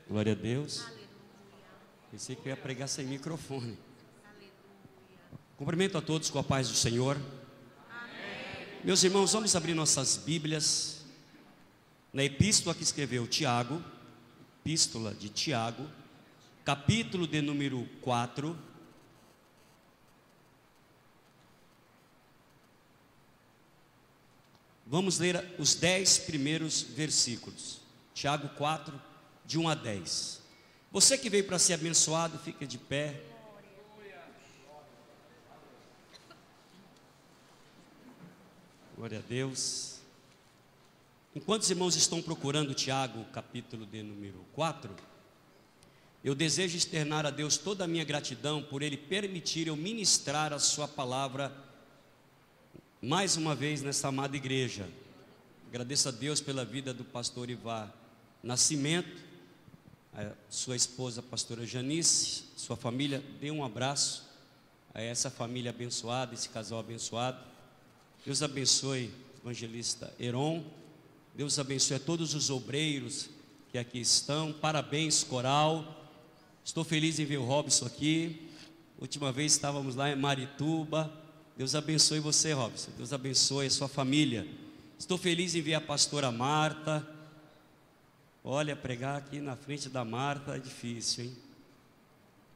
Glória a Deus. Pensei que eu ia pregar sem microfone. Cumprimento a todos com a paz do Senhor. Meus irmãos, vamos abrir nossas Bíblias na epístola que escreveu Tiago, epístola de Tiago, capítulo de número 4. Vamos ler os 10 primeiros versículos. Tiago 4, de 1 a 10. Você que veio para ser abençoado, fica de pé. Glória a Deus. Enquanto os irmãos estão procurando Tiago, capítulo de número 4, eu desejo externar a Deus toda a minha gratidão por Ele permitir eu ministrar a sua palavra mais uma vez nessa amada igreja. Agradeço a Deus pela vida do pastor Ivar Nascimento, a sua esposa, a pastora Janice, sua família. Dê um abraço a essa família abençoada, esse casal abençoado. Deus abençoe o evangelista Heron. Deus abençoe a todos os obreiros que aqui estão. Parabéns, coral. Estou feliz em ver o Robson aqui. Última vez estávamos lá em Marituba. Deus abençoe você, Robson. Deus abençoe a sua família. Estou feliz em ver a pastora Marta. Olha, pregar aqui na frente da Marta é difícil, hein?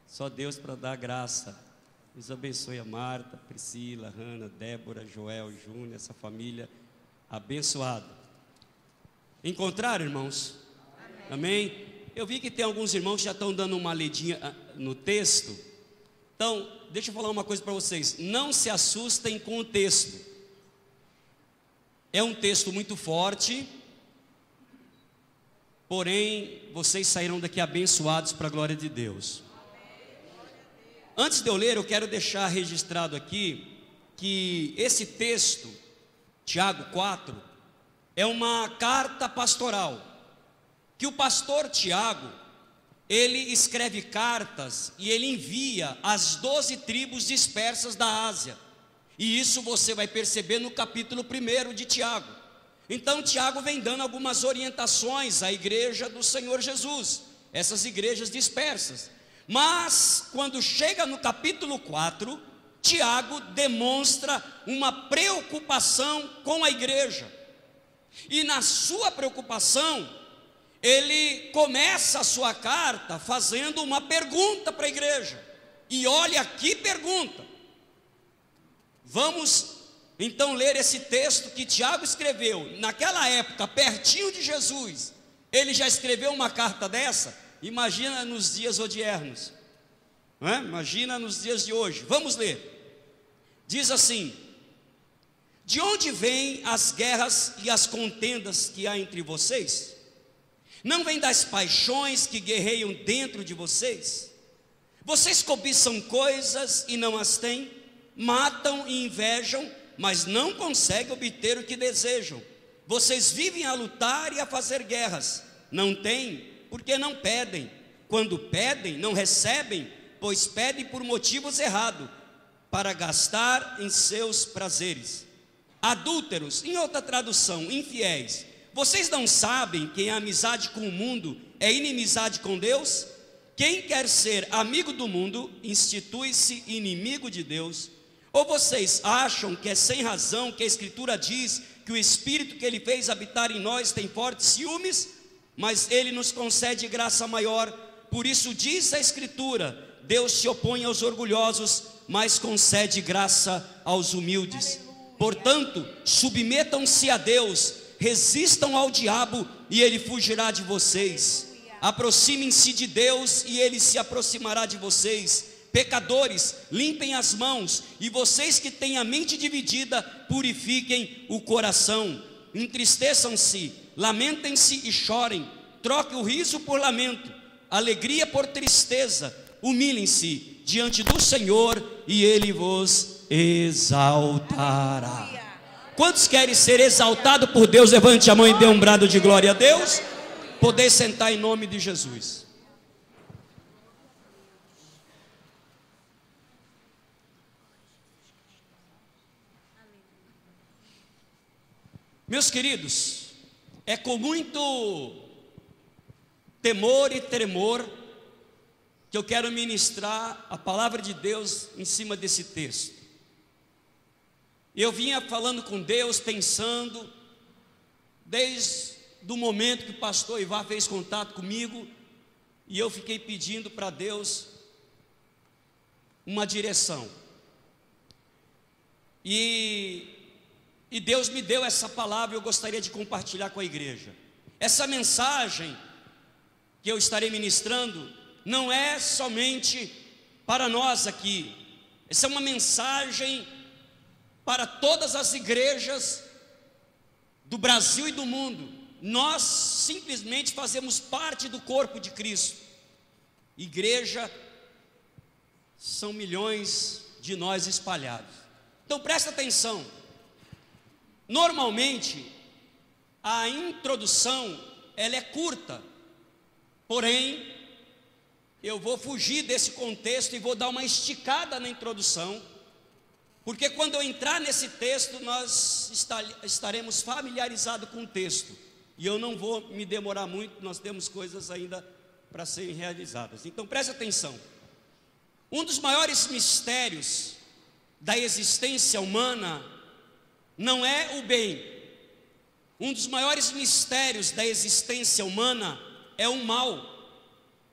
Só Deus para dar graça. Deus abençoe a Marta, Priscila, Hanna, Débora, Joel, Júnior, essa família abençoada. Encontraram, irmãos? Amém? Eu vi que tem alguns irmãos que já estão dando uma lidinha no texto. Então, deixa eu falar uma coisa para vocês. Não se assustem com o texto. É um texto muito forte, porém, vocês saíram daqui abençoados para a glória de Deus. Antes de eu ler, eu quero deixar registrado aqui que esse texto, Tiago 4, é uma carta pastoral, que o pastor Tiago, ele escreve cartas e ele envia às 12 tribos dispersas da Ásia. E isso você vai perceber no capítulo 1 de Tiago. Então Tiago vem dando algumas orientações à igreja do Senhor Jesus, essas igrejas dispersas. Mas quando chega no capítulo 4, Tiago demonstra uma preocupação com a igreja. E na sua preocupação, ele começa a sua carta fazendo uma pergunta para a igreja. E olha que pergunta. Vamos então ler esse texto que Tiago escreveu. Naquela época, pertinho de Jesus, ele já escreveu uma carta dessa. Imagina nos dias odiernos, não é? Imagina nos dias de hoje. Vamos ler. Diz assim: de onde vêm as guerras e as contendas que há entre vocês? Não vem das paixões que guerreiam dentro de vocês? Vocês cobiçam coisas e não as têm, matam e invejam, mas não conseguem obter o que desejam. Vocês vivem a lutar e a fazer guerras. Não têm, porque não pedem. Quando pedem, não recebem, pois pedem por motivos errados, para gastar em seus prazeres. Adúlteros, em outra tradução, infiéis. Vocês não sabem que a amizade com o mundo é inimizade com Deus? Quem quer ser amigo do mundo, institui-se inimigo de Deus. Ou vocês acham que é sem razão que a Escritura diz que o Espírito que Ele fez habitar em nós tem fortes ciúmes? Mas Ele nos concede graça maior. Por isso diz a Escritura: Deus se opõe aos orgulhosos, mas concede graça aos humildes. Portanto, submetam-se a Deus, resistam ao diabo e ele fugirá de vocês. Aproximem-se de Deus e ele se aproximará de vocês. Pecadores, limpem as mãos, e vocês que têm a mente dividida, purifiquem o coração. Entristeçam-se, lamentem-se e chorem. Troque o riso por lamento, alegria por tristeza. Humilhem-se diante do Senhor e Ele vos exaltará. Quantos querem ser exaltados por Deus? Levante a mão e dê um brado de glória a Deus. Poder sentar em nome de Jesus. Meus queridos, é com muito temor e tremor, que eu quero ministrar a palavra de Deus em cima desse texto. Eu vinha falando com Deus, pensando, desde o momento que o pastor Ivar fez contato comigo, e eu fiquei pedindo para Deus uma direção. E Deus me deu essa palavra, eu gostaria de compartilhar com a igreja. Essa mensagem que eu estarei ministrando não é somente para nós aqui. Essa é uma mensagem para todas as igrejas do Brasil e do mundo. Nós simplesmente fazemos parte do corpo de Cristo. Igreja são milhões de nós espalhados. Então presta atenção. Normalmente a introdução ela é curta, porém eu vou fugir desse contexto e vou dar uma esticada na introdução, porque quando eu entrar nesse texto nós estaremos familiarizados com o texto, e eu não vou me demorar muito, nós temos coisas ainda para serem realizadas. Então preste atenção. Um dos maiores mistérios da existência humana não é o bem. Um dos maiores mistérios da existência humana é o mal.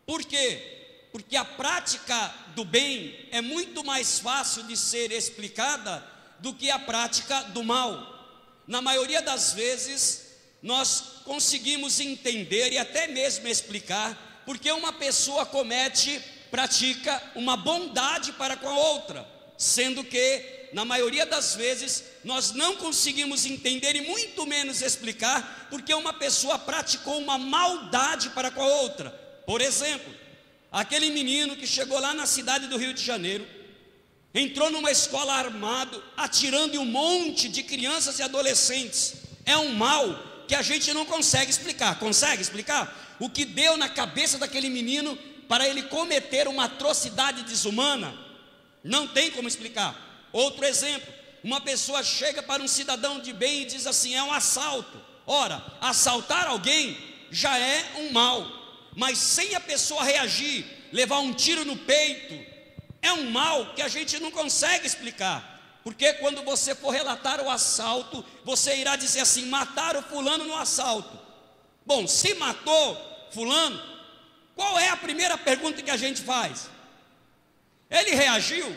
Por quê? Porque a prática do bem é muito mais fácil de ser explicada do que a prática do mal. Na maioria das vezes, nós conseguimos entender e até mesmo explicar porque uma pessoa pratica uma bondade para com a outra, sendo que, na maioria das vezes, nós não conseguimos entender e muito menos explicar porque uma pessoa praticou uma maldade para com a outra. Por exemplo, aquele menino que chegou lá na cidade do Rio de Janeiro, entrou numa escola armado, atirando em um monte de crianças e adolescentes. É um mal que a gente não consegue explicar. Consegue explicar? O que deu na cabeça daquele menino para ele cometer uma atrocidade desumana? Não tem como explicar. Outro exemplo, uma pessoa chega para um cidadão de bem e diz assim: é um assalto. Ora, assaltar alguém já é um mal, mas sem a pessoa reagir, levar um tiro no peito, é um mal que a gente não consegue explicar. Porque quando você for relatar o assalto, você irá dizer assim: mataram fulano no assalto. Bom, se matou fulano, qual é a primeira pergunta que a gente faz? Ele reagiu?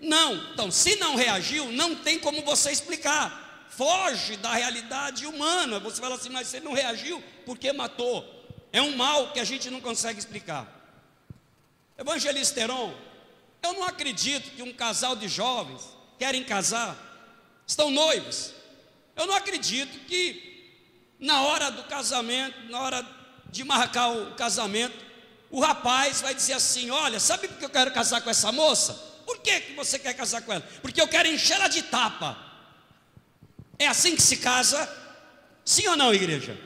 Não. Então, se não reagiu, não tem como você explicar. Foge da realidade humana. Você fala assim: mas se ele não reagiu, por que matou? É um mal que a gente não consegue explicar. Evangelista Heron, eu não acredito que um casal de jovens querem casar, estão noivos. Eu não acredito que na hora do casamento, na hora de marcar o casamento, o rapaz vai dizer assim: olha, sabe por que eu quero casar com essa moça? Por que você quer casar com ela? Porque eu quero encher ela de tapa. É assim que se casa? Sim ou não, igreja?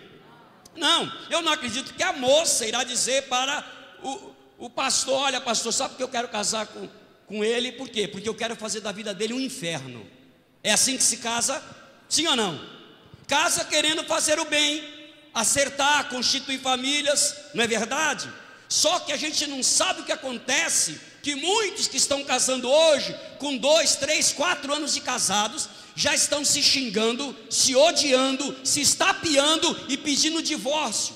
Não, eu não acredito que a moça irá dizer para o pastor: olha, pastor, sabe por que eu quero casar com ele? Por quê? Porque eu quero fazer da vida dele um inferno. É assim que se casa? Sim ou não? Casa querendo fazer o bem, acertar, constituir famílias, não é verdade? Só que a gente não sabe o que acontece, que muitos que estão casando hoje, com 2, 3, 4 anos de casados, já estão se xingando, se odiando, se estapeando e pedindo divórcio.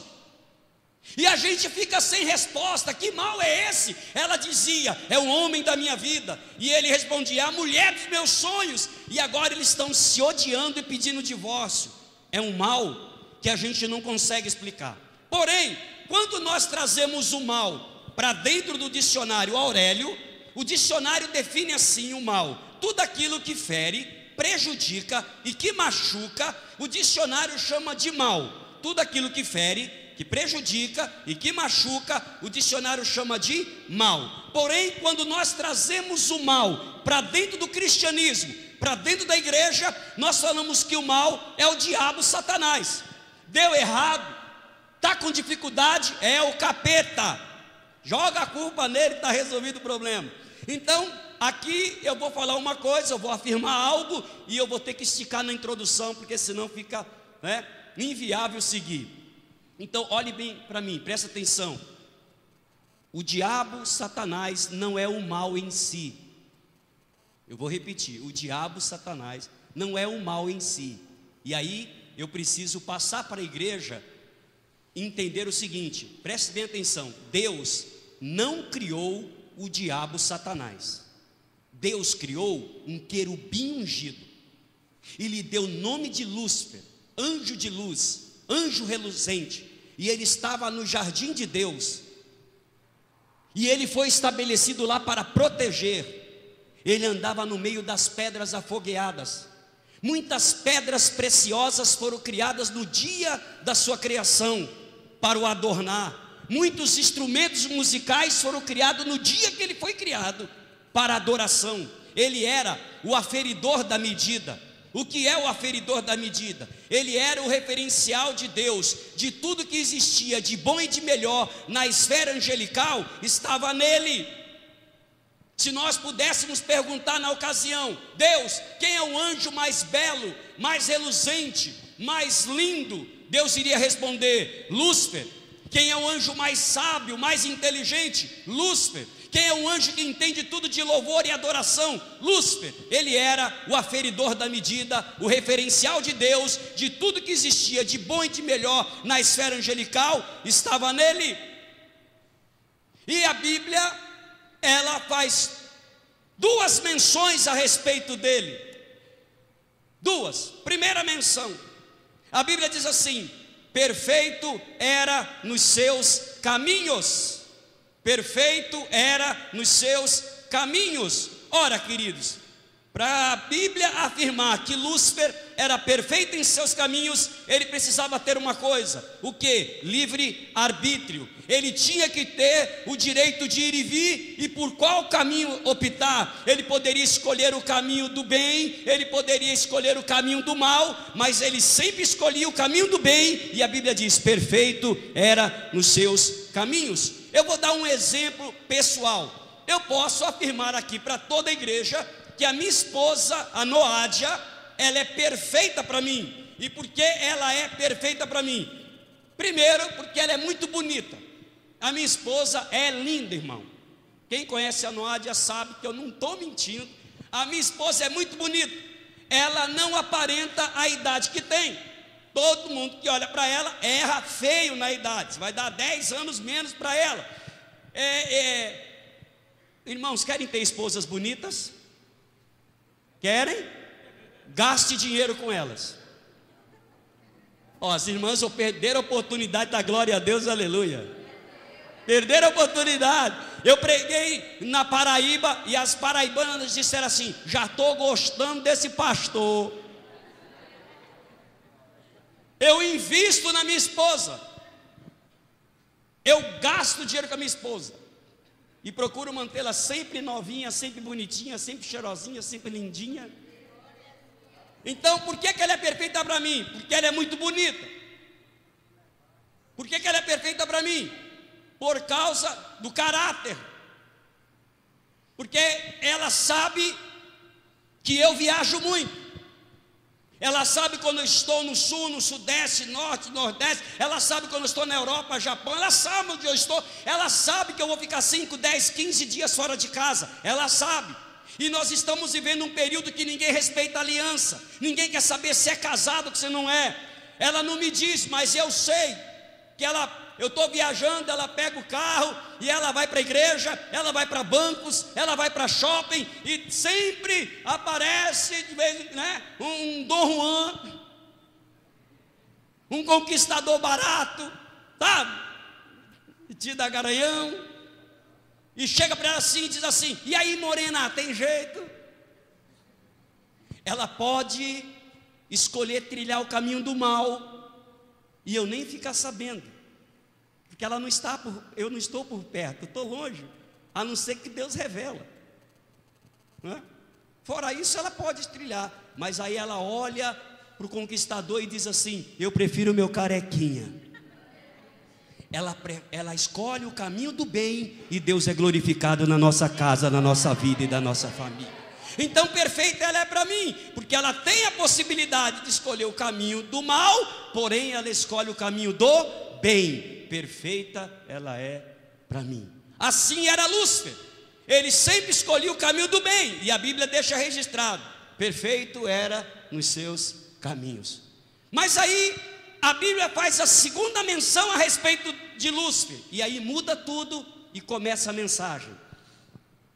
E a gente fica sem resposta. Que mal é esse? Ela dizia: é o homem da minha vida. E ele respondia: é a mulher dos meus sonhos. E agora eles estão se odiando e pedindo divórcio. É um mal que a gente não consegue explicar. Porém, quando nós trazemos o mal para dentro do dicionário Aurélio, o dicionário define assim o mal: tudo aquilo que fere, prejudica e que machuca, o dicionário chama de mal. Tudo aquilo que fere, que prejudica e que machuca, o dicionário chama de mal. Porém, quando nós trazemos o mal para dentro do cristianismo, para dentro da igreja, nós falamos que o mal é o diabo, Satanás. Deu errado, está com dificuldade, é o capeta. Joga a culpa nele e está resolvido o problema. Então, aqui eu vou falar uma coisa, eu vou afirmar algo e eu vou ter que esticar na introdução, porque senão fica inviável seguir. Então olhe bem para mim, presta atenção. O diabo, Satanás, não é o mal em si. Eu vou repetir, o diabo, Satanás, não é o mal em si. E aí eu preciso passar para a igreja e entender o seguinte, preste bem atenção, Deus não criou o diabo, Satanás. Deus criou um querubim ungido e lhe deu o nome de Lúcifer, anjo de luz, anjo reluzente, e ele estava no jardim de Deus, e ele foi estabelecido lá para proteger. Ele andava no meio das pedras afogueadas. Muitas pedras preciosas foram criadas no dia da sua criação para o adornar. Muitos instrumentos musicais foram criados no dia que ele foi criado para adoração. Ele era o aferidor da medida. O que é o aferidor da medida? Ele era o referencial de Deus, de tudo que existia de bom e de melhor na esfera angelical, estava nele. Se nós pudéssemos perguntar na ocasião, Deus, quem é o anjo mais belo, mais reluzente, mais lindo? Deus iria responder, Lúcifer. Quem é o anjo mais sábio, mais inteligente? Lúcifer. Quem é o anjo que entende tudo de louvor e adoração? Lúcifer. Ele era o aferidor da medida, o referencial de Deus, de tudo que existia de bom e de melhor na esfera angelical, estava nele. E a Bíblia, ela faz duas menções a respeito dele. Duas. Primeira menção, a Bíblia diz assim: perfeito era nos seus caminhos. Perfeito era nos seus caminhos. Ora, queridos, para a Bíblia afirmar que Lúcifer era perfeito em seus caminhos, ele precisava ter uma coisa, o que? Livre arbítrio. Ele tinha que ter o direito de ir e vir, e por qual caminho optar. Ele poderia escolher o caminho do bem, ele poderia escolher o caminho do mal, mas ele sempre escolhia o caminho do bem, e a Bíblia diz, perfeito era nos seus caminhos. Eu vou dar um exemplo pessoal. Eu posso afirmar aqui para toda a igreja que a minha esposa, a Noádia, ela é perfeita para mim. E por que ela é perfeita para mim? Primeiro, porque ela é muito bonita. A minha esposa é linda, irmão. Quem conhece a Noádia sabe que eu não estou mentindo. A minha esposa é muito bonita. Ela não aparenta a idade que tem. Todo mundo que olha para ela erra feio na idade. Vai dar 10 anos menos para ela. Irmãos, querem ter esposas bonitas? Querem? Gaste dinheiro com elas. Ó, as irmãs perderam a oportunidade da glória a Deus, aleluia. Perderam a oportunidade. Eu preguei na Paraíba e as paraibanas disseram assim: já estou gostando desse pastor. Eu invisto na minha esposa. Eu gasto dinheiro com a minha esposa. E procuro mantê-la sempre novinha, sempre bonitinha, sempre cheirosinha, sempre lindinha. Então, por que ela é perfeita para mim? Porque ela é muito bonita. Por que ela é perfeita para mim? Por causa do caráter. Porque ela sabe que eu viajo muito. Ela sabe quando eu estou no sul, no sudeste, norte, nordeste. Ela sabe quando eu estou na Europa, Japão. Ela sabe onde eu estou. Ela sabe que eu vou ficar 5, 10, 15 dias fora de casa. Ela sabe. E nós estamos vivendo um período que ninguém respeita a aliança. Ninguém quer saber se é casado ou se não é. Ela não me diz, mas eu sei que eu estou viajando, ela pega o carro e ela vai para a igreja, ela vai para bancos, ela vai para shopping, e sempre aparece de vez, né, um Dom Juan, um conquistador barato, sabe? Te dá garanhão, e chega para ela assim e diz assim: e aí, morena, tem jeito? Ela pode escolher trilhar o caminho do mal, e eu nem ficar sabendo. Porque ela não está eu não estou por perto, eu estou longe, a não ser que Deus revela, não é? Fora isso ela pode trilhar, mas aí ela olha para o conquistador e diz assim: eu prefiro o meu carequinha. Ela escolhe o caminho do bem, e Deus é glorificado na nossa casa, na nossa vida e da nossa família. Então perfeita ela é para mim, porque ela tem a possibilidade de escolher o caminho do mal, porém ela escolhe o caminho do tem, perfeita ela é para mim. Assim era Lúcifer, ele sempre escolhia o caminho do bem, e a Bíblia deixa registrado, perfeito era nos seus caminhos. Mas aí a Bíblia faz a segunda menção a respeito de Lúcifer, e aí muda tudo e começa a mensagem.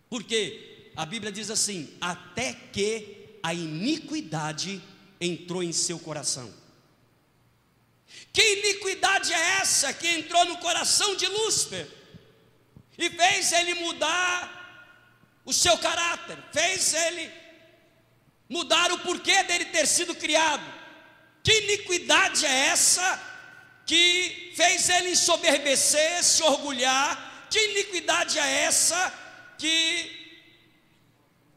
Porque a Bíblia diz assim: até que a iniquidade entrou em seu coração. Que iniquidade é essa que entrou no coração de Lúcifer e fez ele mudar o seu caráter, fez ele mudar o porquê dele ter sido criado? Que iniquidade é essa que fez ele ensoberbecer, se orgulhar? Que iniquidade é essa que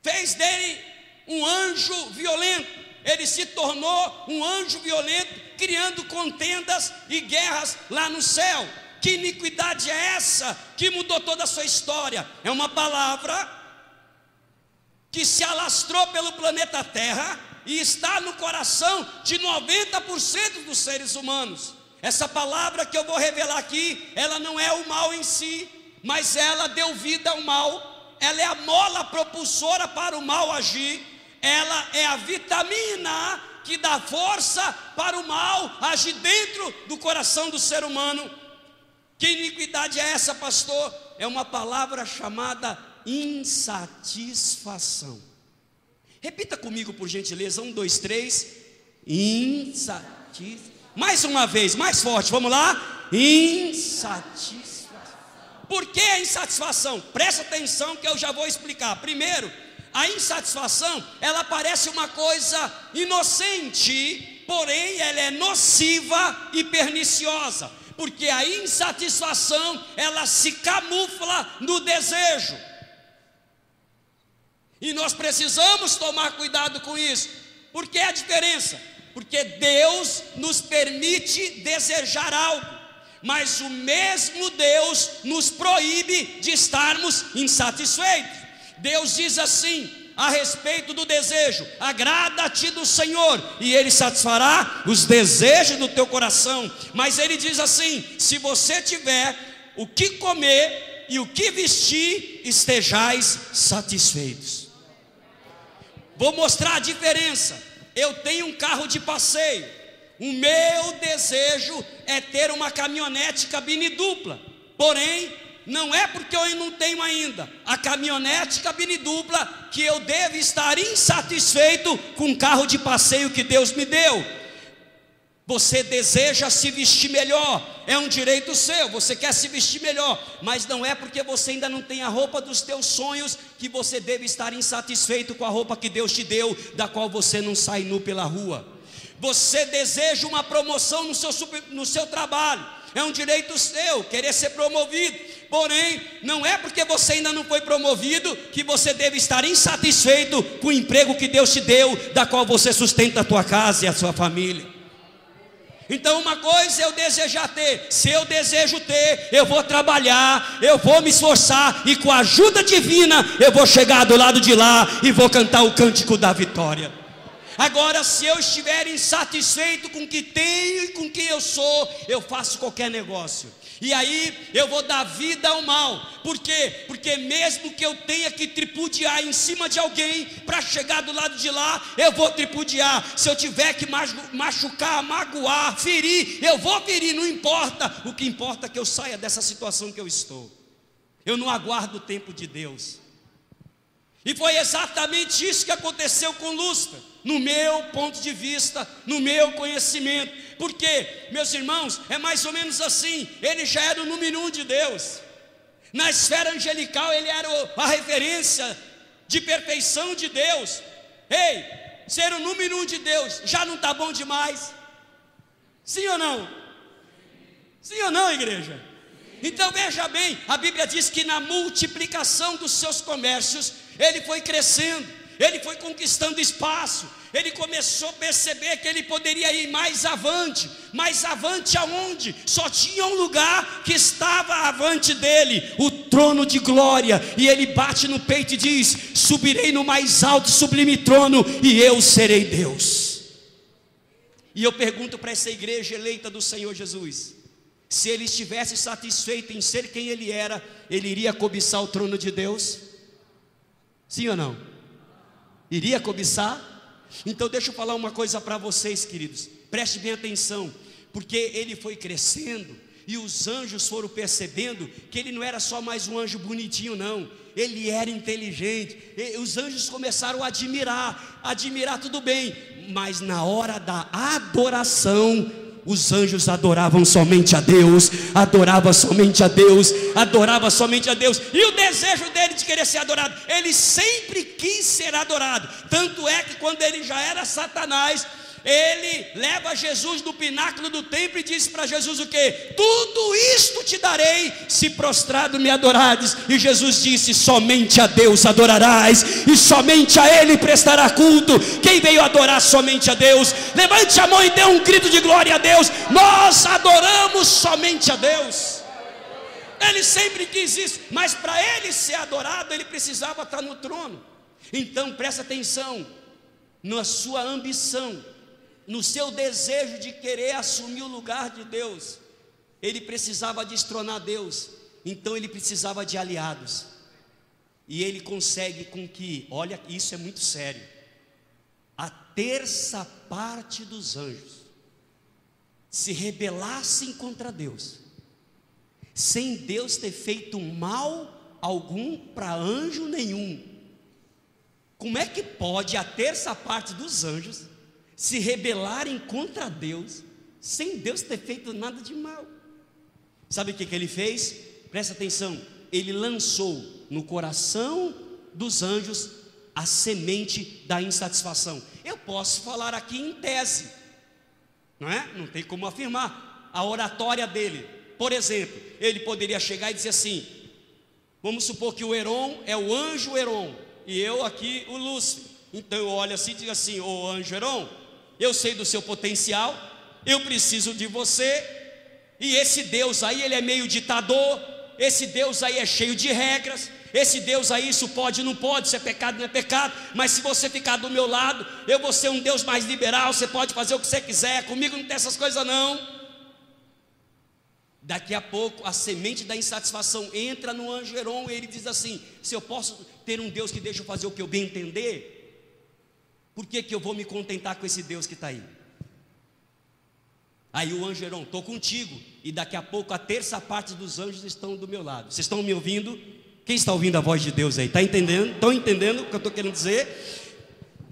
fez dele um anjo violento? Ele se tornou um anjo violento, criando contendas e guerras lá no céu. Que iniquidade é essa que mudou toda a sua história? É uma palavra que se alastrou pelo planeta Terra e está no coração de 90% dos seres humanos. Essa palavra que eu vou revelar aqui, ela não é o mal em si, mas ela deu vida ao mal. Ela é a mola propulsora para o mal agir. Ela é a vitamina que dá força para o mal agir dentro do coração do ser humano. Que iniquidade é essa, pastor? É uma palavra chamada insatisfação. Repita comigo, por gentileza. 1, 2, 3. Insatisfação. Mais uma vez, mais forte, vamos lá. Insatisfação. Por que a insatisfação? Presta atenção que eu já vou explicar. Primeiro, a insatisfação, ela parece uma coisa inocente, porém ela é nociva e perniciosa, porque a insatisfação, ela se camufla no desejo, e nós precisamos tomar cuidado com isso. Por que a diferença? Porque Deus nos permite desejar algo, mas o mesmo Deus nos proíbe de estarmos insatisfeitos. Deus diz assim a respeito do desejo: agrada-te do Senhor e Ele satisfará os desejos do teu coração. Mas Ele diz assim: se você tiver o que comer e o que vestir, estejais satisfeitos. Vou mostrar a diferença. Eu tenho um carro de passeio, o meu desejo é ter uma caminhonete cabine dupla, porém não é porque eu não tenho ainda a caminhonete cabine dupla que eu devo estar insatisfeito com o carro de passeio que Deus me deu. Você deseja se vestir melhor, é um direito seu, você quer se vestir melhor, mas não é porque você ainda não tem a roupa dos teus sonhos que você deve estar insatisfeito com a roupa que Deus te deu, da qual você não sai nu pela rua. Você deseja uma promoção no seu trabalho, é um direito seu querer ser promovido, porém não é porque você ainda não foi promovido que você deve estar insatisfeito com o emprego que Deus te deu, da qual você sustenta a tua casa e a sua família. Então uma coisa é eu desejar ter. Se eu desejo ter, eu vou trabalhar, eu vou me esforçar, e com a ajuda divina eu vou chegar do lado de lá e vou cantar o cântico da vitória. Agora, se eu estiver insatisfeito com o que tenho e com quem eu sou, eu faço qualquer negócio, e aí eu vou dar vida ao mal. Por quê? Porque mesmo que eu tenha que tripudiar em cima de alguém para chegar do lado de lá, eu vou tripudiar. Se eu tiver que machucar, magoar, ferir, eu vou ferir, não importa. O que importa é que eu saia dessa situação que eu estou. Eu não aguardo o tempo de Deus. E foi exatamente isso que aconteceu com Lúcifer, no meu ponto de vista, no meu conhecimento. Porque, meus irmãos, é mais ou menos assim: ele já era o número 1 de Deus. Na esfera angelical ele era a referência de perfeição de Deus. Ei, ser o número 1 de Deus já não está bom demais? Sim ou não? Sim ou não, igreja? Então veja bem, a Bíblia diz que na multiplicação dos seus comércios, ele foi crescendo, ele foi conquistando espaço, ele começou a perceber que ele poderia ir mais avante aonde? Só tinha um lugar que estava avante dele, o trono de glória, e ele bate no peito e diz: subirei no mais alto e sublime trono, e eu serei Deus. E eu pergunto para essa igreja eleita do Senhor Jesus: Se ele estivesse satisfeito em ser quem ele era, ele iria cobiçar o trono de Deus? Sim ou não? Iria cobiçar? Então deixa eu falar uma coisa para vocês, queridos. Preste bem atenção, porque ele foi crescendo e os anjos foram percebendo que ele não era só mais um anjo bonitinho, não. Ele era inteligente. E os anjos começaram a admirar tudo bem, mas na hora da adoração, os anjos adoravam somente a Deus, adoravam somente a Deus, adoravam somente a Deus. E o desejo dele de querer ser adorado, ele sempre quis ser adorado. Tanto é que quando ele já era Satanás, ele leva Jesus do pináculo do templo e diz para Jesus o quê? Tudo isto te darei, se prostrado me adorares. E Jesus disse: somente a Deus adorarás, e somente a Ele prestará culto. Quem veio adorar somente a Deus, levante a mão e dê um grito de glória a Deus. Nós adoramos somente a Deus. Ele sempre quis isso, mas para ele ser adorado, ele precisava estar no trono. Então presta atenção na sua ambição, no seu desejo de querer assumir o lugar de Deus. Ele precisava destronar Deus, então ele precisava de aliados. E ele consegue com que, olha, isso é muito sério, a terça parte dos anjos se rebelassem contra Deus, sem Deus ter feito mal algum para anjo nenhum. Como é que pode a terça parte dos anjos se rebelarem contra Deus, sem Deus ter feito nada de mal? Sabe o que ele fez? Presta atenção, ele lançou no coração dos anjos a semente da insatisfação. Eu posso falar aqui em tese, não é? Não tem como afirmar a oratória dele. Por exemplo, ele poderia chegar e dizer assim: vamos supor que o Heron é o anjo Heron, e eu aqui o Lúcifer. Então eu olho assim e digo assim: ô anjo Heron, eu sei do seu potencial, eu preciso de você, e esse Deus aí, ele é meio ditador, esse Deus aí é cheio de regras, esse Deus aí, isso pode, não pode, isso é pecado, não é pecado, mas se você ficar do meu lado, eu vou ser um Deus mais liberal, você pode fazer o que você quiser, comigo não tem essas coisas não. Daqui a pouco a semente da insatisfação entra no anjo Heron, e ele diz assim: se eu posso ter um Deus que deixa eu fazer o que eu bem entender, por que eu vou me contentar com esse Deus que está aí? Aí o anjo Heron: estou contigo. E daqui a pouco a terça parte dos anjos estão do meu lado. Vocês estão me ouvindo? Quem está ouvindo a voz de Deus aí? Está entendendo? Estão entendendo o que eu estou querendo dizer?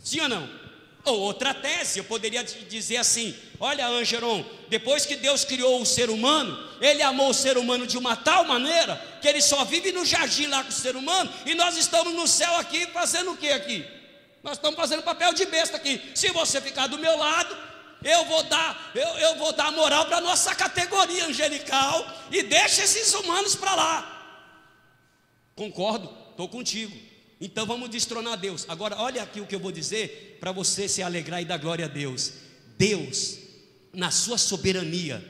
Sim ou não? Ou outra tese, eu poderia dizer assim: olha anjo Heron, depois que Deus criou o ser humano, Ele amou o ser humano de uma tal maneira que Ele só vive no jardim lá com o ser humano, e nós estamos no céu aqui fazendo o que aqui? Nós estamos fazendo papel de besta aqui. Se você ficar do meu lado, eu vou dar moral para a nossa categoria angelical, e deixa esses humanos para lá. Concordo, estou contigo. Então vamos destronar Deus. Agora olha aqui o que eu vou dizer, para você se alegrar e dar glória a Deus. Deus, na sua soberania,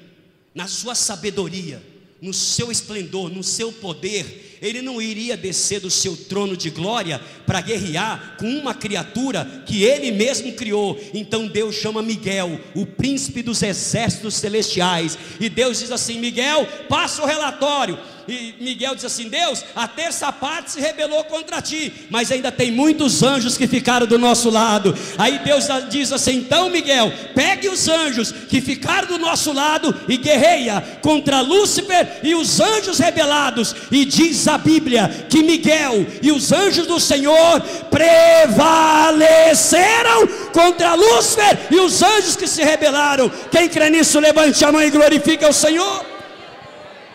na sua sabedoria, no seu esplendor, no seu poder, Ele não iria descer do seu trono de glória para guerrear com uma criatura que Ele mesmo criou. Então Deus chama Miguel, o príncipe dos exércitos celestiais, e Deus diz assim: Miguel, passa o relatório. E Miguel diz assim: Deus, a terça parte se rebelou contra ti, mas ainda tem muitos anjos que ficaram do nosso lado. Aí Deus diz assim: então Miguel, pegue os anjos que ficaram do nosso lado e guerreia contra Lúcifer e os anjos rebelados. E diz a Bíblia que Miguel e os anjos do Senhor prevaleceram contra Lúcifer e os anjos que se rebelaram. Quem crê nisso, levante a mão e glorifique ao Senhor.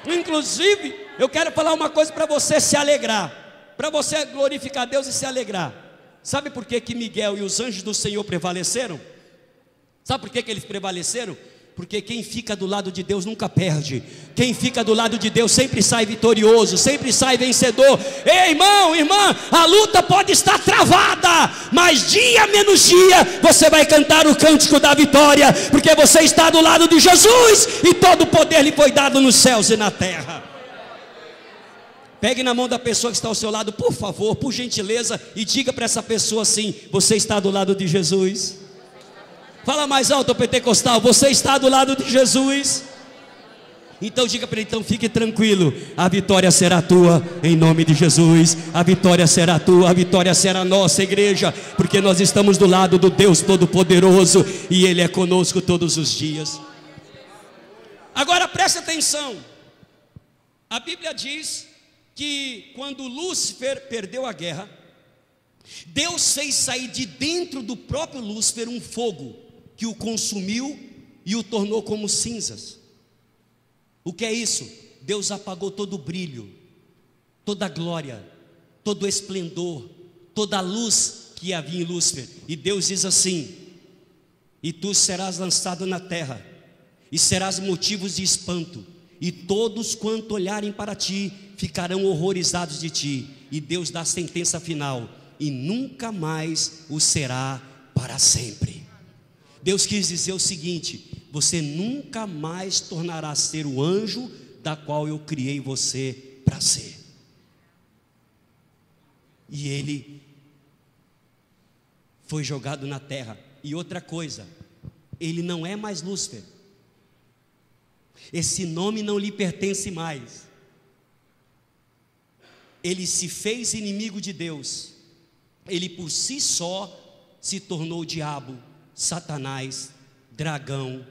Inclusive, eu quero falar uma coisa para você se alegrar, para você glorificar a Deus e se alegrar. Sabe por que Miguel e os anjos do Senhor prevaleceram? Sabe por que eles prevaleceram? Porque quem fica do lado de Deus nunca perde. Quem fica do lado de Deus sempre sai vitorioso, sempre sai vencedor. Ei, irmão, irmã, a luta pode estar travada, mas dia menos dia você vai cantar o cântico da vitória, porque você está do lado de Jesus e todo o poder lhe foi dado nos céus e na terra. Pegue na mão da pessoa que está ao seu lado, por favor, por gentileza, e diga para essa pessoa assim: você está do lado de Jesus. Fala mais alto, pentecostal: você está do lado de Jesus. Então diga para ele, então fique tranquilo, a vitória será tua, em nome de Jesus. A vitória será tua, a vitória será nossa, igreja, porque nós estamos do lado do Deus Todo-Poderoso, e Ele é conosco todos os dias. Agora preste atenção, a Bíblia diz que quando Lúcifer perdeu a guerra, Deus fez sair de dentro do próprio Lúcifer um fogo, que o consumiu e o tornou como cinzas. O que é isso? Deus apagou todo o brilho, toda a glória, todo o esplendor, toda a luz que havia em Lúcifer. E Deus diz assim: e tu serás lançado na terra, e serás motivos de espanto, e todos quanto olharem para ti ficarão horrorizados de ti. E Deus dá a sentença final: e nunca mais o será para sempre. Deus quis dizer o seguinte: você nunca mais tornará a ser o anjo da qual eu criei você para ser. E ele foi jogado na terra. E outra coisa, ele não é mais Lúcifer. Esse nome não lhe pertence mais. Ele se fez inimigo de Deus. Ele por si só se tornou o diabo, Satanás, dragão,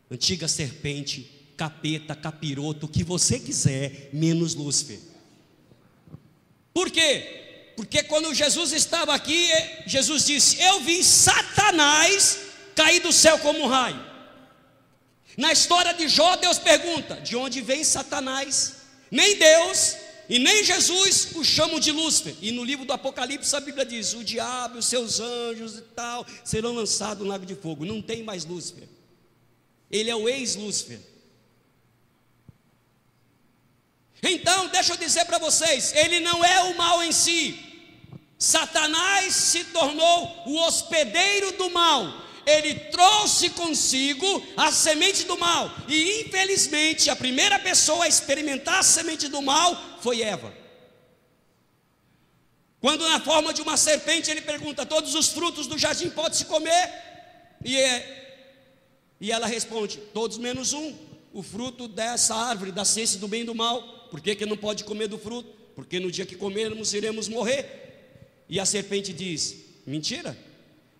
antiga serpente, capeta, capiroto, o que você quiser, menos Lúcifer. Por quê? Porque quando Jesus estava aqui, Jesus disse: eu vi Satanás cair do céu como um raio. Na história de Jó, Deus pergunta: de onde vem Satanás? Nem Deus e nem Jesus o chamam de Lúcifer. E no livro do Apocalipse a Bíblia diz: o diabo e os seus anjos e tal serão lançados no lago de fogo. Não tem mais Lúcifer. Ele é o ex-Lúcifer. Então, deixa eu dizer para vocês, ele não é o mal em si. Satanás se tornou o hospedeiro do mal. Ele trouxe consigo a semente do mal. E infelizmente a primeira pessoa a experimentar a semente do mal foi Eva. Quando na forma de uma serpente ele pergunta: todos os frutos do jardim pode-se comer? E ela responde: todos menos um, o fruto dessa árvore, da ciência do bem e do mal. Por que não pode comer do fruto? Porque no dia que comermos iremos morrer. E a serpente diz: mentira,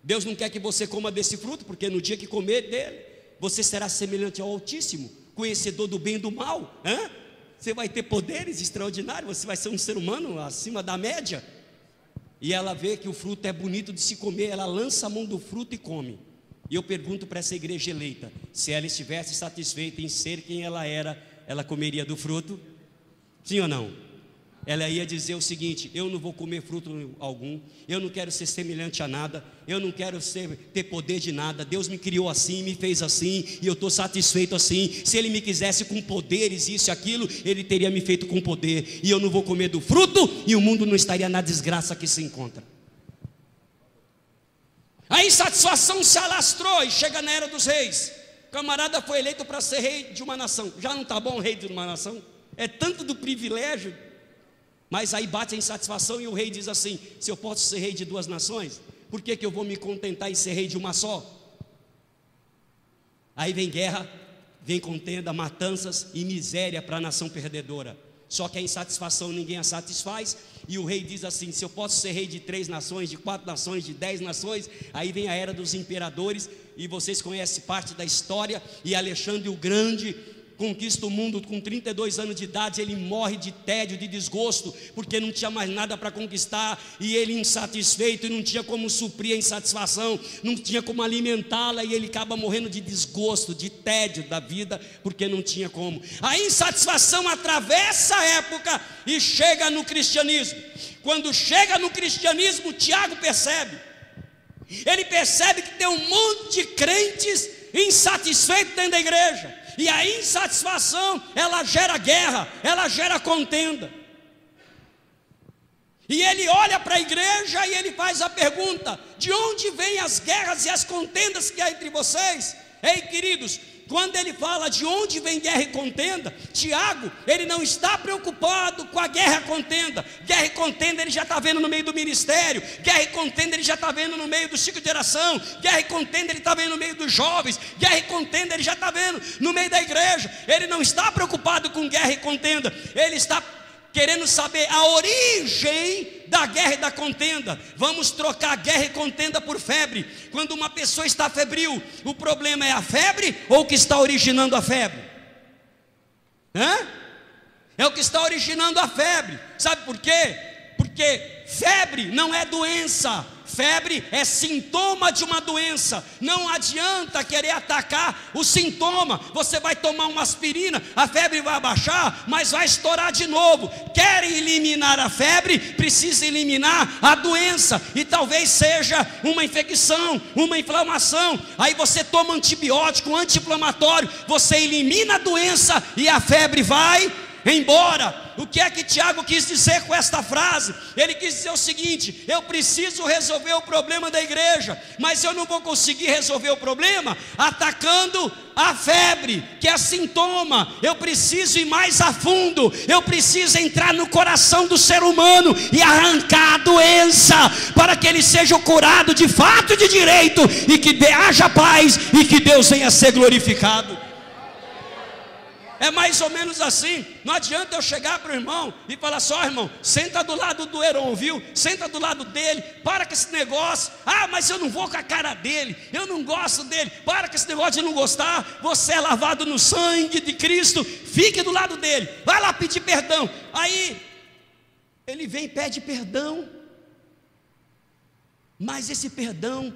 Deus não quer que você coma desse fruto, porque no dia que comer dele, você será semelhante ao Altíssimo, conhecedor do bem e do mal. Você vai ter poderes extraordinários, você vai ser um ser humano acima da média. E ela vê que o fruto é bonito de se comer, ela lança a mão do fruto e come. E eu pergunto para essa igreja eleita: se ela estivesse satisfeita em ser quem ela era, ela comeria do fruto? Sim ou não? Ela ia dizer o seguinte: eu não vou comer fruto algum, eu não quero ser semelhante a nada, eu não quero ter poder de nada. Deus me criou assim, me fez assim, e eu estou satisfeito assim. Se Ele me quisesse com poderes, isso e aquilo, Ele teria me feito com poder. E eu não vou comer do fruto, e o mundo não estaria na desgraça que se encontra. A insatisfação se alastrou e chega na era dos reis. O camarada foi eleito para ser rei de uma nação. Já não está bom rei de uma nação? É tanto do privilégio. Mas aí bate a insatisfação e o rei diz assim: se eu posso ser rei de duas nações, por que eu vou me contentar em ser rei de uma só? Aí vem guerra, vem contenda, matanças e miséria para a nação perdedora. Só que a insatisfação ninguém a satisfaz. E o rei diz assim: se eu posso ser rei de 3 nações, de 4 nações, de 10 nações. Aí vem a era dos imperadores, e vocês conhecem parte da história. E Alexandre o Grande conquista o mundo com 32 anos de idade. Ele morre de tédio, de desgosto, porque não tinha mais nada para conquistar. E ele insatisfeito, e não tinha como suprir a insatisfação, não tinha como alimentá-la. E ele acaba morrendo de desgosto, de tédio da vida, porque não tinha como. A insatisfação atravessa a época e chega no cristianismo. Quando chega no cristianismo, Tiago percebe. Ele percebe que tem um monte de crentes insatisfeitos dentro da igreja. E a insatisfação, ela gera guerra, ela gera contenda. E ele olha para a igreja e ele faz a pergunta: de onde vêm as guerras e as contendas que há entre vocês? Ei, queridos, quando ele fala de onde vem guerra e contenda, Tiago, ele não está preocupado com a guerra e contenda. Guerra e contenda ele já está vendo no meio do ministério, guerra e contenda ele já está vendo no meio do ciclo de oração, guerra e contenda ele está vendo no meio dos jovens, guerra e contenda ele já está vendo no meio da igreja. Ele não está preocupado com guerra e contenda, ele está querendo saber a origem da guerra e da contenda. Vamos trocar guerra e contenda por febre. Quando uma pessoa está febril, o problema é a febre ou o que está originando a febre? É o que está originando a febre. Sabe por quê? Porque febre não é doença, febre é sintoma de uma doença. Não adianta querer atacar o sintoma. Você vai tomar uma aspirina, a febre vai abaixar, mas vai estourar de novo. Querem eliminar a febre, precisa eliminar a doença. E talvez seja uma infecção, uma inflamação. Aí você toma antibiótico, anti-inflamatório, você elimina a doença e a febre vai embora. O que é que Tiago quis dizer com esta frase? Ele quis dizer o seguinte: eu preciso resolver o problema da igreja, mas eu não vou conseguir resolver o problema atacando a febre, que é sintoma. Eu preciso ir mais a fundo, eu preciso entrar no coração do ser humano e arrancar a doença, para que ele seja curado de fato e de direito, e que haja paz, e que Deus venha a ser glorificado. É mais ou menos assim. Não adianta eu chegar para o irmão e falar só: irmão, senta do lado do Heron, viu? Senta do lado dele, para com esse negócio. Ah, mas eu não vou com a cara dele, eu não gosto dele. Para com esse negócio de não gostar. Você é lavado no sangue de Cristo, fique do lado dele, vai lá pedir perdão. Aí ele vem e pede perdão, mas esse perdão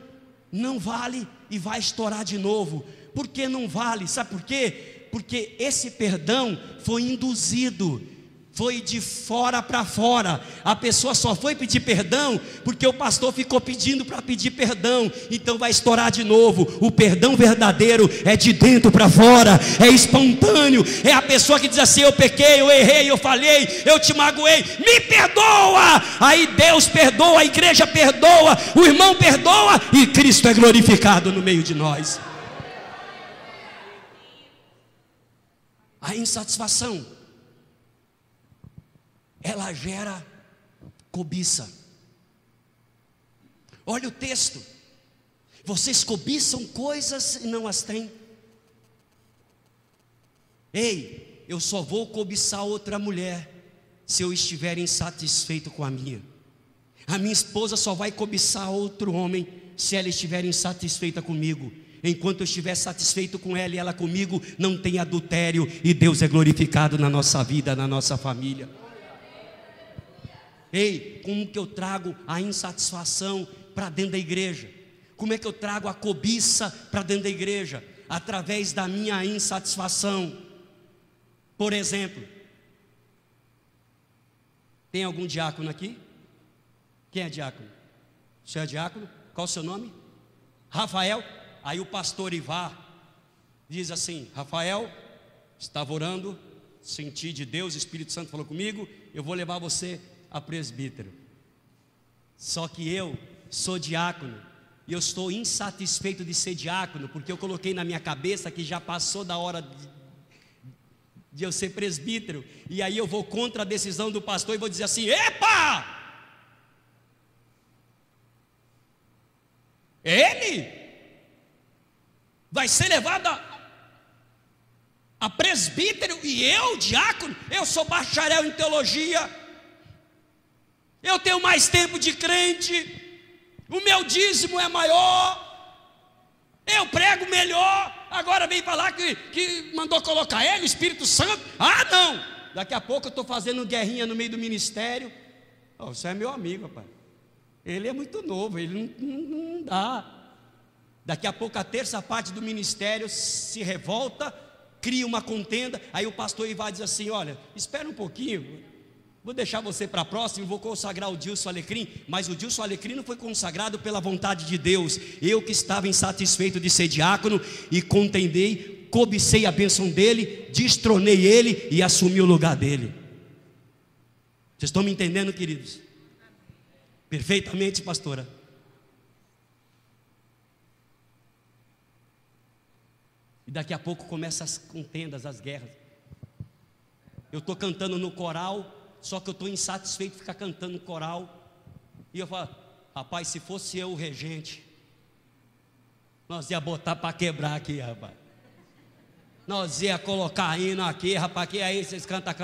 não vale e vai estourar de novo. Por que não vale? Sabe por quê? Porque esse perdão foi induzido, foi de fora para fora. A pessoa só foi pedir perdão porque o pastor ficou pedindo para pedir perdão. Então vai estourar de novo. O perdão verdadeiro é de dentro para fora, é espontâneo. É a pessoa que diz assim: eu pequei, eu errei, eu falhei, eu te magoei, me perdoa. Aí Deus perdoa, a igreja perdoa, o irmão perdoa, e Cristo é glorificado no meio de nós. A insatisfação, ela gera cobiça. Olha o texto: vocês cobiçam coisas e não as têm. Ei, eu só vou cobiçar outra mulher se eu estiver insatisfeito com a minha. A minha esposa só vai cobiçar outro homem se ela estiver insatisfeita comigo. Enquanto eu estiver satisfeito com ela e ela comigo, não tem adultério, e Deus é glorificado na nossa vida, na nossa família. Ei, como que eu trago a insatisfação para dentro da igreja? Como é que eu trago a cobiça para dentro da igreja? Através da minha insatisfação. Por exemplo, tem algum diácono aqui? Quem é diácono? O senhor é diácono? Qual o seu nome? Rafael. Aí o pastor Ivar diz assim: Rafael, estava orando, senti de Deus, o Espírito Santo falou comigo, eu vou levar você a presbítero. Só que eu sou diácono, e eu estou insatisfeito de ser diácono, porque eu coloquei na minha cabeça que já passou da hora de eu ser presbítero. E aí eu vou contra a decisão do pastor e vou dizer assim: epa! Ele vai ser levado a presbítero, e eu, diácono, eu sou bacharel em teologia, eu tenho mais tempo de crente, o meu dízimo é maior, eu prego melhor. Agora vem falar que mandou colocar ele, o Espírito Santo. Ah, não, daqui a pouco eu estou fazendo guerrinha no meio do ministério. Oh, você é meu amigo, rapaz. Ele é muito novo, ele não dá. Daqui a pouco a terça parte do ministério se revolta, cria uma contenda. Aí o pastor Ivar diz assim: olha, espera um pouquinho, vou deixar você para a próxima, vou consagrar o Dilson Alecrim. Mas o Dilson Alecrim não foi consagrado pela vontade de Deus. Eu que estava insatisfeito de ser diácono, e contendei, cobicei a bênção dele, destronei ele e assumi o lugar dele. Vocês estão me entendendo, queridos? Perfeitamente, pastora. E daqui a pouco começam as contendas, as guerras. Eu estou cantando no coral, só que eu estou insatisfeito de ficar cantando no coral. E eu falo, rapaz, se fosse eu o regente, nós ia botar para quebrar aqui, rapaz. Nós ia colocar hino aqui, rapaz, que aí vocês canta,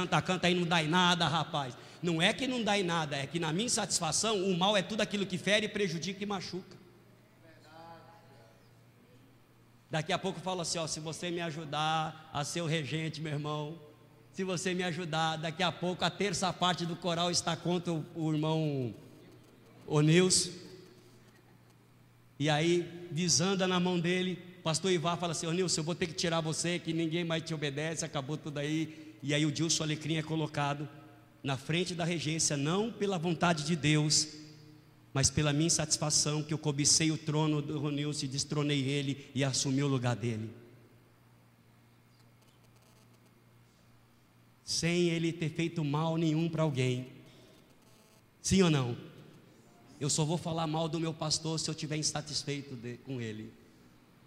aí não dá em nada, rapaz. Não é que não dá em nada, é que na minha insatisfação, o mal é tudo aquilo que fere, prejudica e machuca. Daqui a pouco eu falo assim, ó, se você me ajudar a ser o regente, meu irmão, se você me ajudar, daqui a pouco a terça parte do coral está contra o irmão Onilson. E aí desanda na mão dele. Pastor Ivar fala assim, Onilson, eu vou ter que tirar você, que ninguém mais te obedece, acabou tudo aí. E aí o Dilson Alecrim é colocado na frente da regência, não pela vontade de Deus, mas pela minha insatisfação, que eu cobicei o trono do Ronilson e destronei ele e assumi o lugar dele, sem ele ter feito mal nenhum para alguém. Sim ou não? Eu só vou falar mal do meu pastor se eu estiver insatisfeito com ele.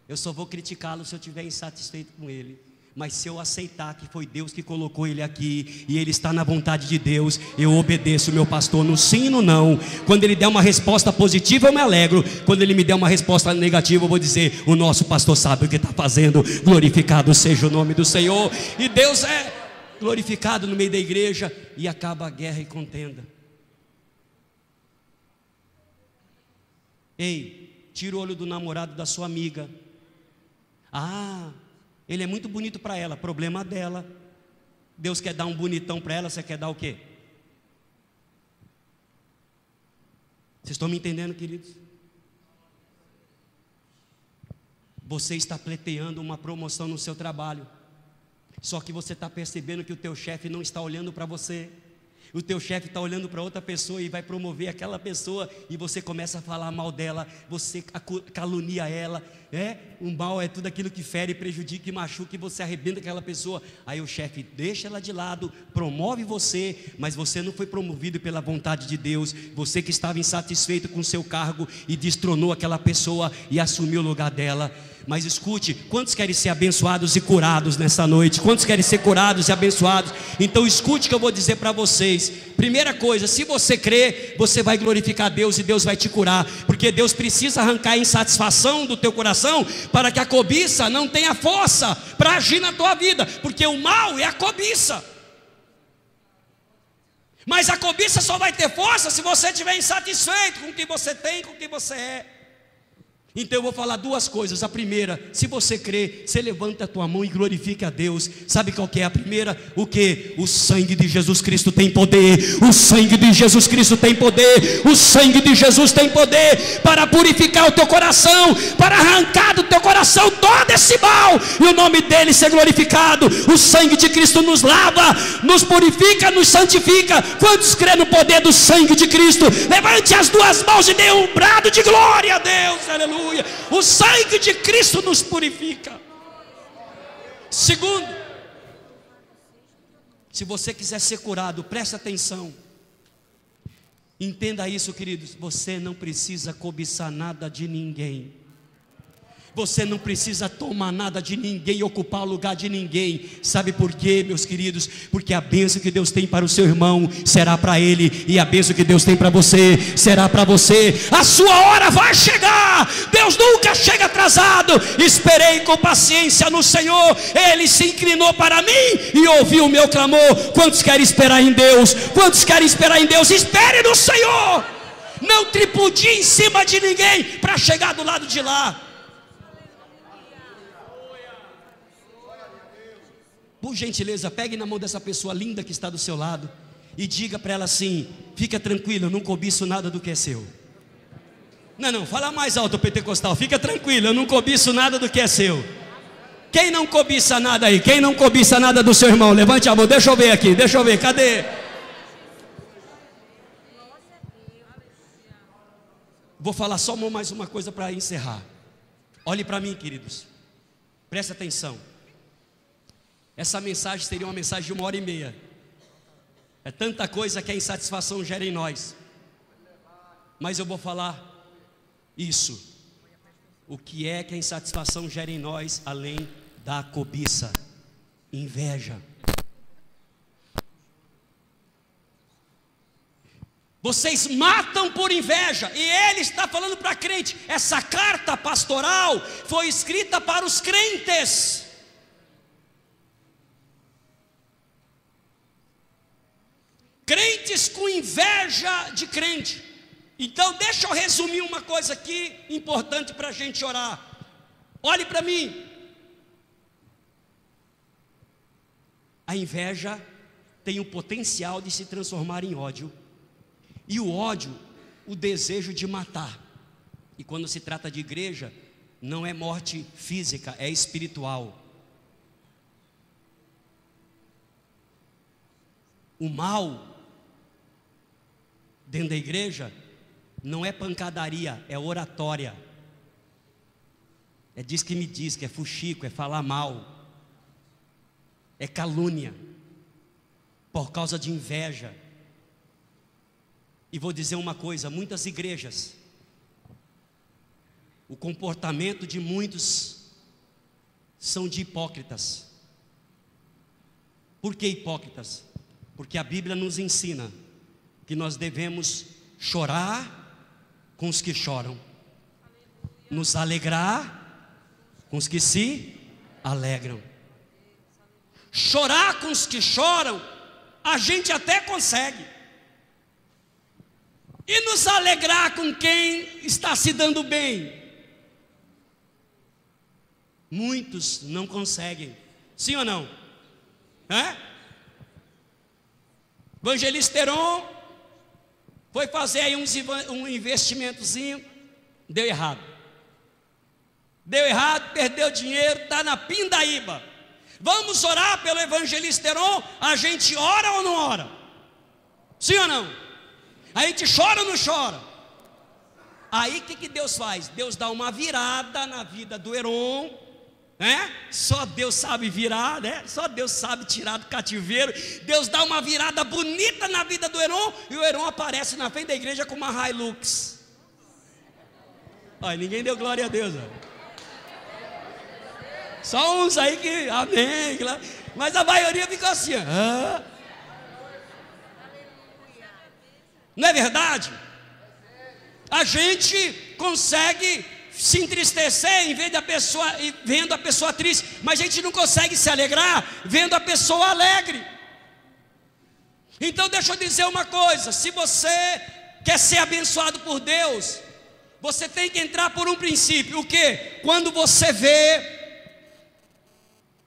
Eu só vou criticá-lo se eu estiver insatisfeito com ele. Mas se eu aceitar que foi Deus que colocou ele aqui e ele está na vontade de Deus, eu obedeço o meu pastor no sim e no não. Quando ele der uma resposta positiva, eu me alegro. Quando ele me der uma resposta negativa, eu vou dizer, o nosso pastor sabe o que está fazendo, glorificado seja o nome do Senhor. E Deus é glorificado no meio da igreja, e acaba a guerra e contenda. Ei, tira o olho do namorado da sua amiga. Ah, ele é muito bonito para ela, problema dela. Deus quer dar um bonitão para ela, você quer dar o quê? Vocês estão me entendendo, queridos? Você está pleiteando uma promoção no seu trabalho, só que você está percebendo que o teu chefe não está olhando para você. O teu chefe está olhando para outra pessoa e vai promover aquela pessoa, e você começa a falar mal dela, você calunia ela. O mal é tudo aquilo que fere, prejudica e machuca, e você arrebenta aquela pessoa. Aí o chefe deixa ela de lado, promove você, mas você não foi promovido pela vontade de Deus. Você que estava insatisfeito com o seu cargo e destronou aquela pessoa e assumiu o lugar dela. Mas escute, quantos querem ser abençoados e curados nessa noite? Quantos querem ser curados e abençoados? Então escute o que eu vou dizer para vocês. Primeira coisa, se você crê, você vai glorificar Deus e Deus vai te curar, porque Deus precisa arrancar a insatisfação do teu coração, para que a cobiça não tenha força para agir na tua vida, porque o mal é a cobiça. Mas a cobiça só vai ter força se você estiver insatisfeito com o que você tem, com o que você é. Então eu vou falar duas coisas. A primeira, se você crê, você levanta a tua mão e glorifique a Deus. Sabe qual que é a primeira? O que? O sangue de Jesus Cristo tem poder. O sangue de Jesus Cristo tem poder. O sangue de Jesus tem poder para purificar o teu coração, para arrancar do teu coração todo esse mal, e o nome dele ser glorificado. O sangue de Cristo nos lava, nos purifica, nos santifica. Quantos crê no poder do sangue de Cristo? Levante as duas mãos e dê um brado de glória a Deus. Aleluia. O sangue de Cristo nos purifica. Segundo, se você quiser ser curado, preste atenção. Entenda isso, queridos. Você não precisa cobiçar nada de ninguém. Você não precisa tomar nada de ninguém e ocupar o lugar de ninguém. Sabe por quê, meus queridos? Porque a bênção que Deus tem para o seu irmão será para ele, e a bênção que Deus tem para você será para você. A sua hora vai chegar. Deus nunca chega atrasado. Esperei com paciência no Senhor, Ele se inclinou para mim e ouviu o meu clamor. Quantos querem esperar em Deus? Quantos querem esperar em Deus? Espere no Senhor. Não tripudie em cima de ninguém para chegar do lado de lá. Por gentileza, pegue na mão dessa pessoa linda que está do seu lado e diga para ela assim: fica tranquilo, eu não cobiço nada do que é seu. Não, fala mais alto, pentecostal. Fica tranquilo, eu não cobiço nada do que é seu. Quem não cobiça nada aí? Quem não cobiça nada do seu irmão? Levante a mão, deixa eu ver aqui, deixa eu ver, cadê? Vou falar só mais uma coisa para encerrar. Olhe para mim, queridos, presta atenção. Essa mensagem seria uma mensagem de 1h30. É tanta coisa que a insatisfação gera em nós. Mas eu vou falar isso. O que é que a insatisfação gera em nós, além da cobiça? Inveja. Vocês matam por inveja. E ele está falando para crente. Essa carta pastoral foi escrita para os crentes. Crentes com inveja de crente. Então deixa eu resumir uma coisa aqui importante para a gente orar. Olhe para mim. A inveja tem o potencial de se transformar em ódio. E o ódio, o desejo de matar. E quando se trata de igreja, não é morte física, é espiritual. O mal dentro da igreja não é pancadaria, é oratória. É diz que me diz, que é fuxico, é falar mal. É calúnia. Por causa de inveja. E vou dizer uma coisa, muitas igrejas, o comportamento de muitos são de hipócritas. Por que hipócritas? Porque a Bíblia nos ensina que nós devemos chorar com os que choram, nos alegrar com os que se alegram. Chorar com os que choram, a gente até consegue. E nos alegrar com quem está se dando bem, muitos não conseguem. Sim ou não? Evangelista Heron foi fazer aí um investimentozinho, deu errado. Deu errado, perdeu dinheiro, está na pindaíba. Vamos orar pelo evangelista Heron? A gente ora ou não ora? Sim ou não? A gente chora ou não chora? Aí o que Deus faz? Deus dá uma virada na vida do Heron, né? Só Deus sabe virar, né? Só Deus sabe tirar do cativeiro. Deus dá uma virada bonita na vida do Heron, e o Heron aparece na frente da igreja com uma Hilux. Olha, ninguém deu glória a Deus, ó. Só uns aí que, amém, mas a maioria ficou assim, ó. Não é verdade? A gente consegue se entristecer em vez da pessoa, vendo a pessoa triste, mas a gente não consegue se alegrar vendo a pessoa alegre. Então deixa eu dizer uma coisa: se você quer ser abençoado por Deus, você tem que entrar por um princípio. O quê? Quando você vê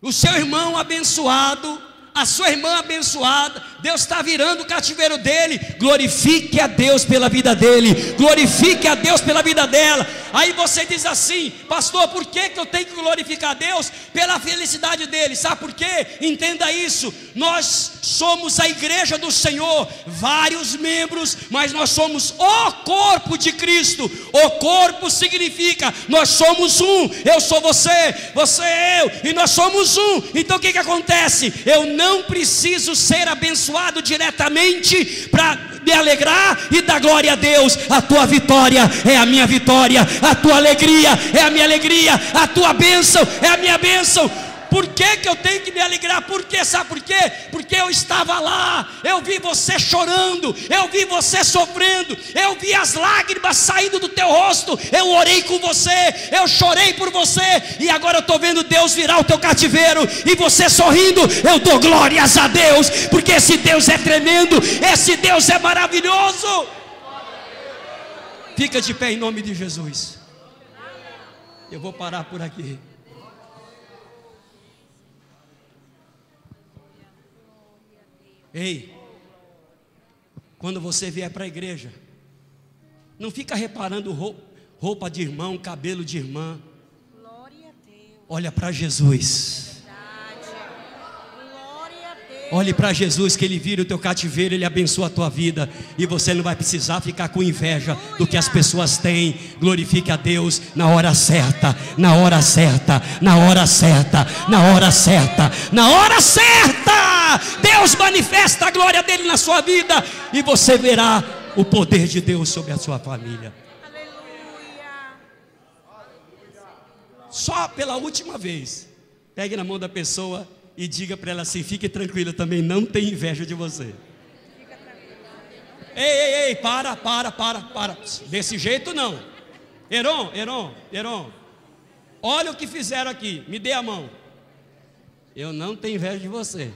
o seu irmão abençoado, a sua irmã abençoada, Deus está virando o cativeiro dele, glorifique a Deus pela vida dele, glorifique a Deus pela vida dela. Aí você diz assim: pastor, por que eu tenho que glorificar a Deus? Pela felicidade dele. Sabe por quê? Entenda isso: nós somos a igreja do Senhor, vários membros, mas nós somos o corpo de Cristo. O corpo significa nós somos um. Eu sou você, você é eu, e nós somos um. Então o que acontece? Eu não preciso ser abençoado diretamente para me alegrar e dar glória a Deus. A tua vitória é a minha vitória, a tua alegria é a minha alegria, a tua bênção é a minha bênção. Por que eu tenho que me alegrar? Por quê? Sabe por quê? Porque eu estava lá, eu vi você chorando, eu vi você sofrendo, eu vi as lágrimas saindo do teu rosto, eu orei com você, eu chorei por você, e agora eu estou vendo Deus virar o teu cativeiro, e você sorrindo. Eu dou glórias a Deus, porque esse Deus é tremendo, esse Deus é maravilhoso. Fica de pé em nome de Jesus. Eu vou parar por aqui. Ei, quando você vier para a igreja, não fica reparando roupa de irmão, cabelo de irmã. Olha para Jesus. Olhe para Jesus, que Ele vira o teu cativeiro, Ele abençoa a tua vida, e você não vai precisar ficar com inveja do que as pessoas têm. Glorifique a Deus na hora certa, na hora certa, na hora certa, na hora certa, na hora certa. Deus manifesta a glória dele na sua vida, e você verá o poder de Deus sobre a sua família. Só pela última vez, pegue na mão da pessoa e diga para ela assim: fique tranquila, também não tem inveja de você. Ei, para. Desse jeito não. Heron. Olha o que fizeram aqui. Me dê a mão. Eu não tenho inveja de você.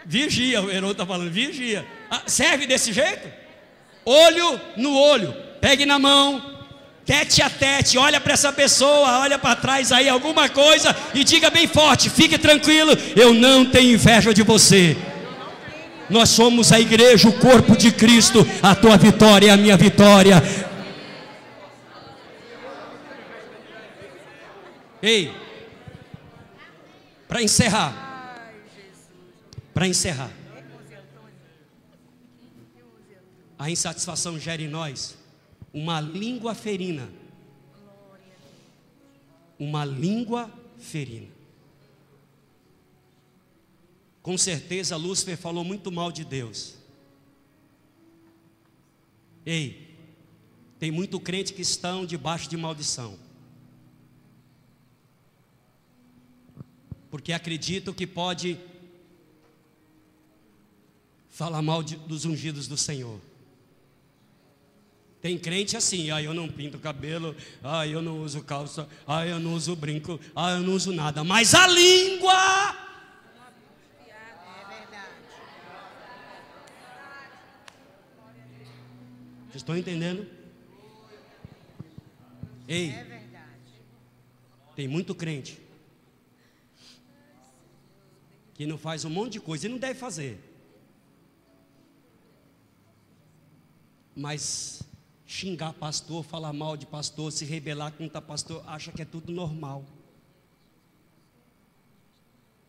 Vigia, o Heron está falando, vigia. Serve desse jeito? Olho no olho. Pegue na mão. Tete a tete. Olha para essa pessoa. Olha para trás aí alguma coisa. E diga bem forte. Fique tranquilo. Eu não tenho inveja de você. Nós somos a igreja, o corpo de Cristo. A tua vitória é a minha vitória. Ei, para encerrar, a insatisfação gera em nós uma língua ferina. Com certeza Lúcifer falou muito mal de Deus. Ei, tem muito crente que estão debaixo de maldição, porque acreditam que pode falar mal dos ungidos do Senhor. Tem crente assim, eu não pinto o cabelo, eu não uso calça, eu não uso brinco, eu não uso nada, mas a língua... Vocês estão entendendo? Ei, tem muito crente que não faz um monte de coisa e não deve fazer, mas xingar pastor, falar mal de pastor, se rebelar contra pastor, acha que é tudo normal.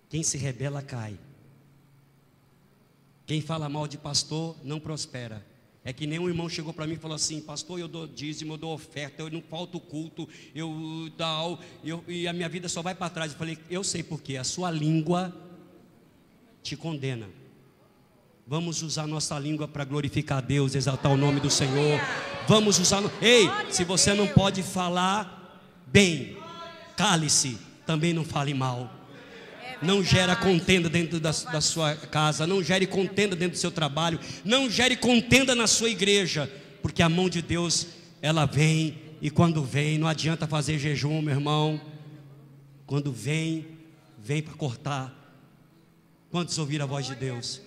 Quem se rebela cai. Quem fala mal de pastor não prospera. É que nem um irmão chegou para mim e falou assim: pastor, eu dou dízimo, eu dou oferta, eu não falto culto, e a minha vida só vai para trás. Eu falei: eu sei por quê, a sua língua te condena. Vamos usar nossa língua para glorificar a Deus, exaltar o nome do Senhor. Vamos usar. Ei, se você não pode falar bem, cale-se, também não fale mal. Não gera contenda dentro da sua casa, não gere contenda dentro do seu trabalho, não gere contenda na sua igreja, porque a mão de Deus, ela vem, e quando vem, não adianta fazer jejum, meu irmão. Quando vem para cortar. Quantos ouviram a voz de Deus?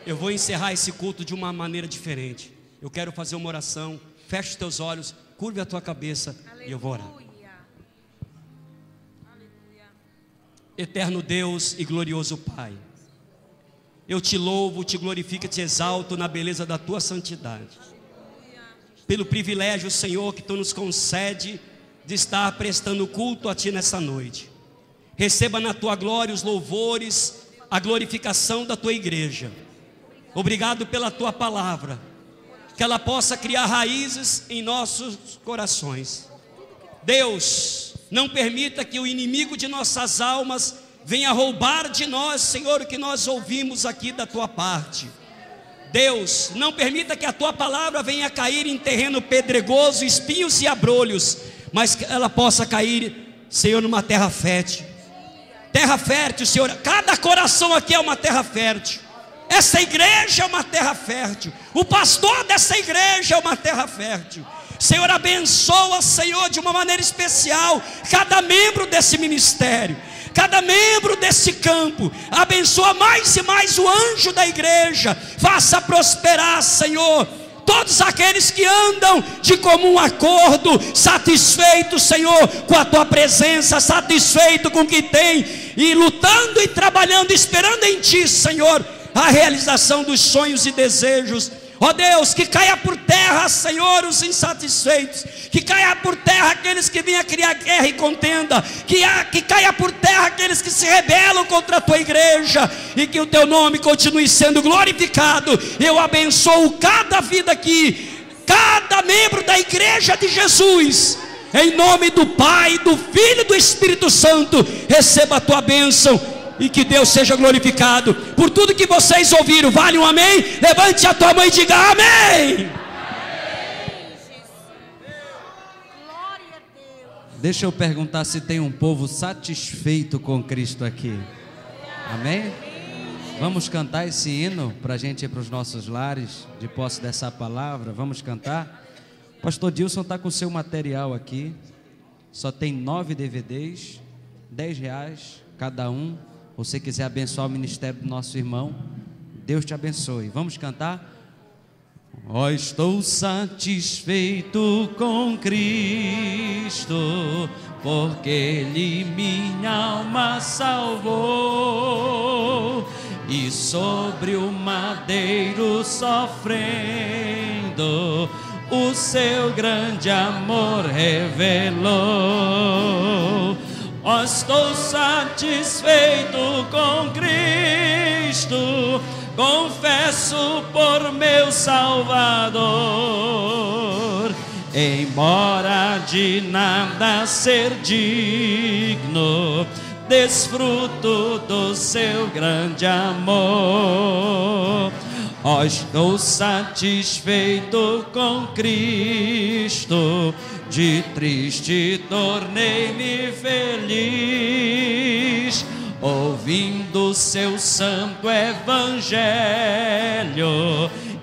Eu vou encerrar esse culto de uma maneira diferente. Eu quero fazer uma oração. Feche os teus olhos, curve a tua cabeça. Aleluia. E eu vou orar. Eterno Deus e glorioso Pai, eu te louvo, te glorifico, te exalto na beleza da tua santidade, pelo privilégio, Senhor, que tu nos concede de estar prestando culto a ti nessa noite. Receba na tua glória os louvores, a glorificação da tua igreja. Obrigado pela tua palavra, que ela possa criar raízes em nossos corações. Deus, não permita que o inimigo de nossas almas venha roubar de nós, Senhor, o que nós ouvimos aqui da tua parte. Deus, não permita que a tua palavra venha cair em terreno pedregoso, espinhos e abrolhos, mas que ela possa cair, Senhor, numa terra fértil. Terra fértil, Senhor. Cada coração aqui é uma terra fértil. Essa igreja é uma terra fértil. O pastor dessa igreja é uma terra fértil. Senhor, abençoa, Senhor, de uma maneira especial cada membro desse ministério, cada membro desse campo. Abençoa mais e mais o anjo da igreja. Faça prosperar, Senhor, todos aqueles que andam de comum acordo, satisfeitos, Senhor, com a tua presença, satisfeito com o que tem, e lutando e trabalhando, esperando em ti, Senhor, a realização dos sonhos e desejos. Ó Deus, que caia por terra, Senhor, os insatisfeitos, que caia por terra aqueles que vinham criar guerra e contenda, que caia por terra aqueles que se rebelam contra a tua igreja, e que o teu nome continue sendo glorificado. Eu abençoo cada vida aqui, cada membro da igreja de Jesus, em nome do Pai, do Filho e do Espírito Santo. Receba a tua bênção. E que Deus seja glorificado por tudo que vocês ouviram. Vale um amém? Levante a tua mão e diga amém. Deixa eu perguntar se tem um povo satisfeito com Cristo aqui. Amém? Vamos cantar esse hino para a gente ir para os nossos lares, de posse dessa palavra. Vamos cantar. O pastor Dilson está com o seu material aqui. Só tem 9 DVDs, R$10 cada um. Você quiser abençoar o ministério do nosso irmão, Deus te abençoe. Vamos cantar? Ó, estou satisfeito com Cristo, porque Ele minha alma salvou, e sobre o madeiro sofrendo, o seu grande amor revelou. Ó, estou satisfeito com Cristo, confesso por meu Salvador, embora de nada ser digno, desfruto do seu grande amor. Ó, estou satisfeito com Cristo, de triste tornei-me feliz, ouvindo seu santo evangelho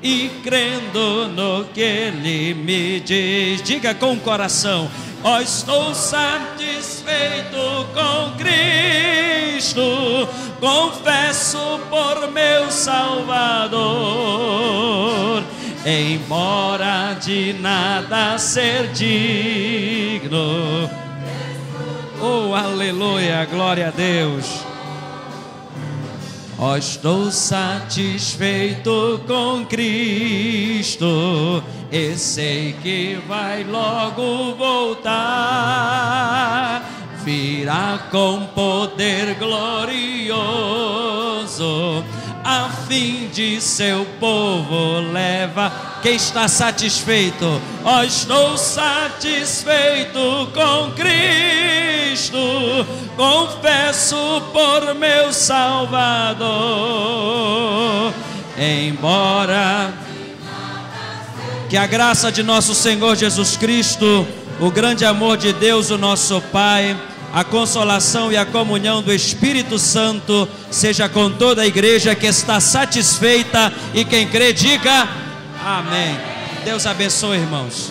e crendo no que ele me diz. Diga com o coração: ó, estou satisfeito com Cristo, confesso por meu Salvador, embora de nada ser digno. Oh, aleluia, glória a Deus. Ó, estou satisfeito com Cristo, e sei que vai logo voltar, virá com poder glorioso, a fim de seu povo levar. Quem está satisfeito? Ó, estou satisfeito com Cristo, confesso por meu Salvador, embora que a graça de nosso Senhor Jesus Cristo, o grande amor de Deus, o nosso Pai, a consolação e a comunhão do Espírito Santo seja com toda a igreja que está satisfeita, e quem crê diga amém. Deus abençoe, irmãos.